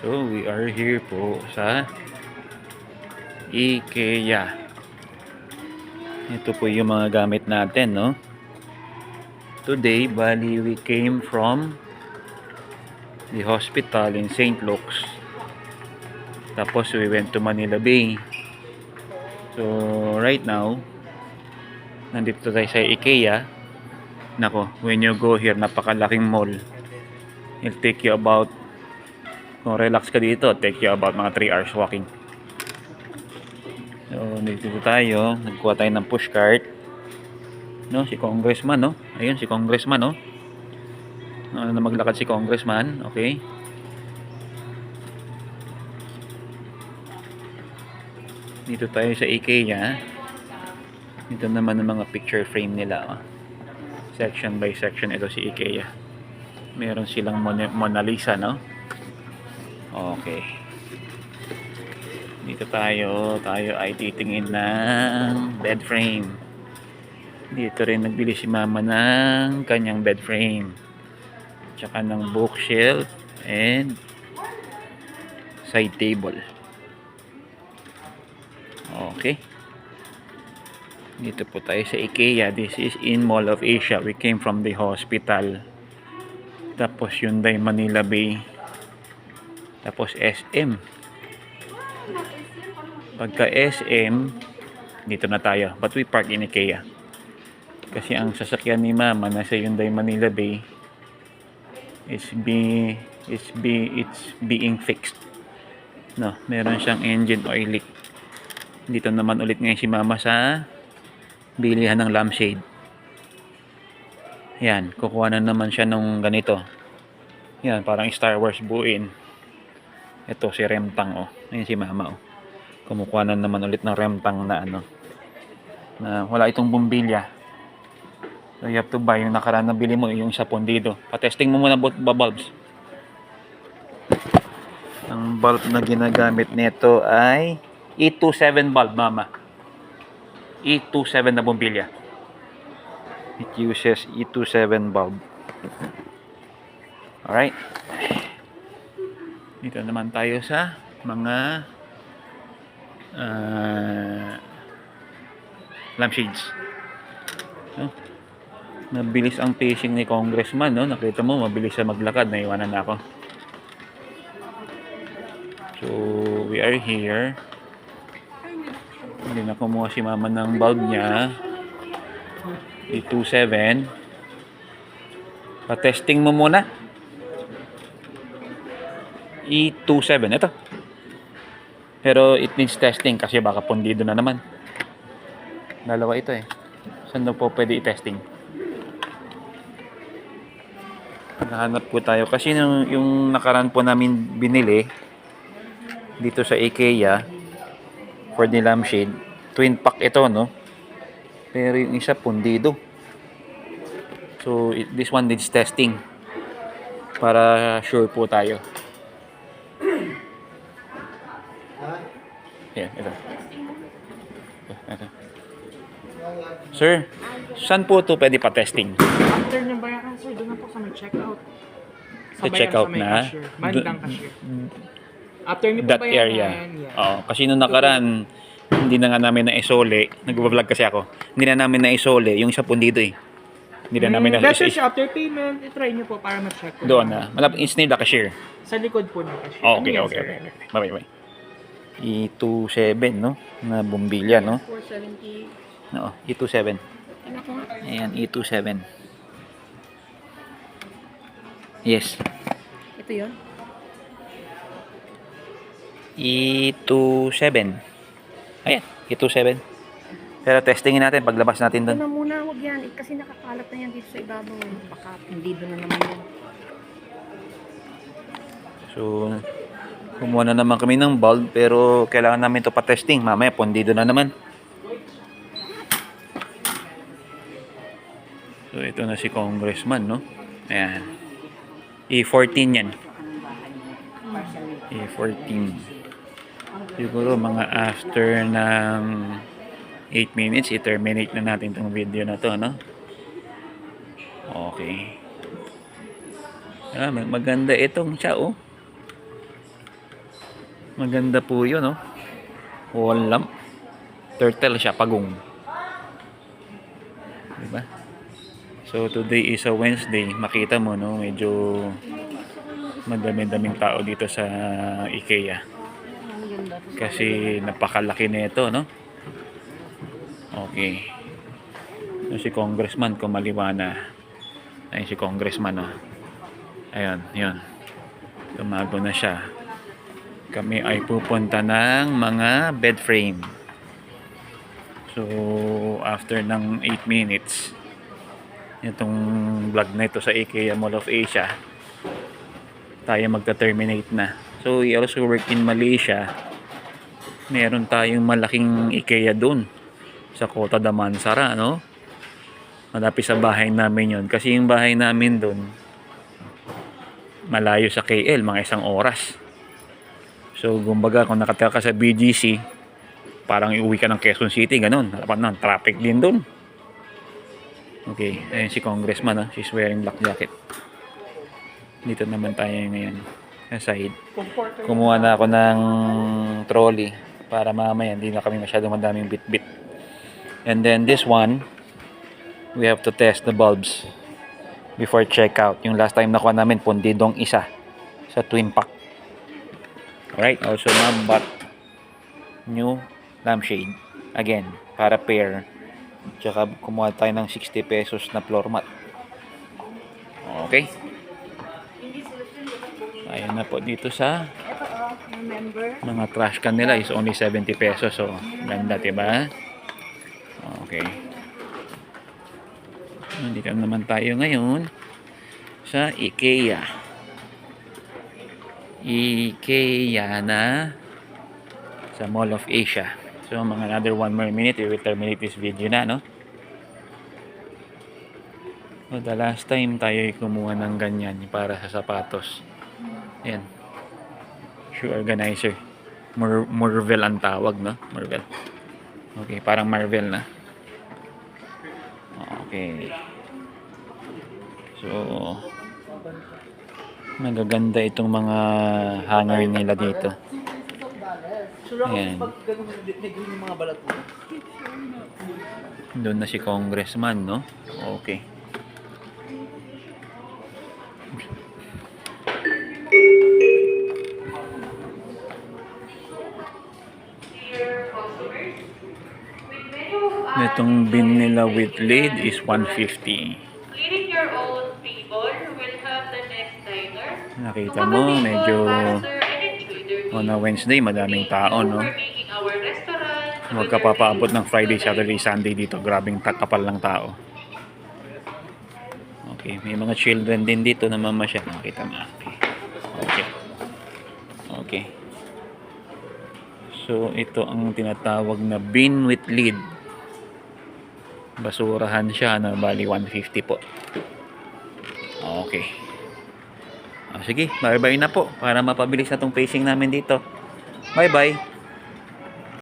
So, we are here po sa IKEA. Ito po yung mga gamit natin, no? Today, bali, we came from the hospital in St. Luke's. Tapos, we went to Manila Bay. So, right now, nandito tayo sa IKEA. Nako, when you go here, napakalaking mall. It'll take you about, kung relax ka dito, take you about mga 3 hours walking. So, dito tayo. Nagkuha tayo ng pushcart. No, si Congressman, no? Ayun, si Congressman, no? Na maglakad si Congressman. Okay. Dito tayo sa IKEA. Ito naman ang mga picture frame nila. Oh. Section by section ito si IKEA. Meron silang Mona Lisa, no? Okay. Dito tayo ay titingin ng bed frame. Dito rin nagbili si mama ng kanyang bed frame. Tsaka ng bookshelf and side table. Okay. Dito po tayo sa IKEA. This is in Mall of Asia. We came from the hospital. Tapos Hyundai Manila Bay. Tapos SM. Pagka SM, dito na tayo. But we park in IKEA. Kasi ang sasakyan ni mama nasa Hyundai Manila Bay it's being fixed. No, meron siyang engine oil leak. Dito naman ulit ngayon si mama sa bilihan ng lampshade. Yan, kukuha na naman siya nung ganito. Yan, parang Star Wars buuin. Ito si Remtang, oh. Ayun si mama, oh. Kumukuha na naman ulit ng Remtang na ano. Na wala itong bumbilya. So you have to buy yung nakaraan na bili mo, yung isa pondido. Pa-testing mo muna bulbs. Ang bulb na ginagamit nito ay E27 bulb, mama. E27 na bumbilya. It uses E27 bulb. Alright. Dito naman tayo sa mga lampshades. So, mabilis ang pacing ni Congressman, no? Nakita mo, mabilis siya maglakad. Naiwanan na ako. So, we are here. Hindi na kumuha si mama ng bulb niya. E27. Pa-testing mo muna. E27. Ito. Pero it needs testing kasi baka pondido na naman. Dalawa ito eh. Saan na po pwede i-testing? Nahanap po tayo kasi yung nakaraan po namin binili dito sa IKEA for the lampshade, twin pack ito, no? Pero yung isa pondido. So this one needs testing para sure po tayo. Yan, ito. Ito. Sir, saan po ito pwede pa-testing? After nyo bayaran, sir, doon na po sa may checkout. Sa checkout na? Cashier. Bandang cashier. After nyo po That bayaran, area. yeah. Oo, kasi nung nakaraan, hindi na nga namin na-isole. Nag-vlog kasi ako. Hindi na namin na-isole. Yung isa pondido eh. Hindi na namin Better na-isole. siya, after payment, i-try nyo po para ma-check po. Doon na. Malapit is near the cashier. Sa likod po ng cashier. Oh, okay, Ano yan, okay, sir? okay. Bye-bye. E27, no? Na bumbilya, no? 470. No, E27. Ano po? Ayan, E27. Yes. Ito yun? E27. Ayan, E27. Pero testingin natin paglabas natin Ito doon. na muna, wag yan. Kasi nakakalat na yan dito sa ibabaw. Baka hindi doon na naman yan. So, kumuha na naman kami ng bulb pero kailangan namin ito pa-testing. Mamaya, pondido na naman. So, ito na si Congressman, no? Ayan. E14 yan. E14. Siguro mga after ng 8 minutes, i-terminate na natin itong video na to, no? Okay. Ah, maganda itong siya, oh. Maganda po yun, no? Wall lamp. Turtle siya, pagong. Diba? So, today is a Wednesday. Makita mo, no? Medyo madami-daming tao dito sa IKEA. Ang ganda. Kasi napakalaki nito, no? Okay. So, si Congressman kumaliwana. Ayun si Congressman, no? Ayun, yun. Tumago na siya. Kami ay pupunta ng mga bed frame. So, after ng 8 minutes, itong vlog na ito sa IKEA Mall of Asia, tayo magta-terminate na. So, we also work in Malaysia. Meron tayong malaking IKEA dun sa Kota Damansara, no? Malapit sa bahay namin yon. Kasi yung bahay namin dun malayo sa KL, mga 1 oras. So, kumbaga, kung nakatira ka sa BGC, parang iuwi ka ng Quezon City, ganun. Dapat na, traffic din dun. Okay, ayun si Congressman, ha? She's wearing black jacket. Dito naman tayo ngayon, sa side. Kumuha na ako ng trolley para mamaya hindi na kami masyadong madaming bit-bit. And then this one, we have to test the bulbs before checkout. Yung last time nakuha namin, pundidong isa sa twin pack. Alright, also ma'am bought new lampshade. Again, para pair. Tsaka kumuha tayo ng 60 pesos na floor mat. Okay. Ayan na po dito sa mga trash can nila is only 70 pesos. So, ganda, diba? Okay. Nandito naman tayo ngayon sa IKEA. IKEA na sa Mall of Asia. So, mga another 1 more minute, we will terminate this video na, no? So, the last time tayo kumuha ng ganyan para sa sapatos. Ayan. Shoe organizer. Marvel ang tawag, no? Marvel. Okay, parang Marvel na. Okay. So, magaganda itong mga hanger nila dito. Ayan. Doon na si Congressman, no? Okay. Itong bin nila with lid is 150. Cleaning your own table will have the next diner. Nakita mo, medyo on a Wednesday, madaming tao, no? Huwag ka papaabot ng Friday, Saturday, Sunday dito. Grabing kapal ng tao. Okay, may mga children din dito na mamasyal. Nakita mo. Okay. Okay. So, ito ang tinatawag na bin with lid. Basurahan siya na bali 150 po. Okay. Sige, bye-bye na po para mapabilis na tong pacing namin dito. Bye-bye.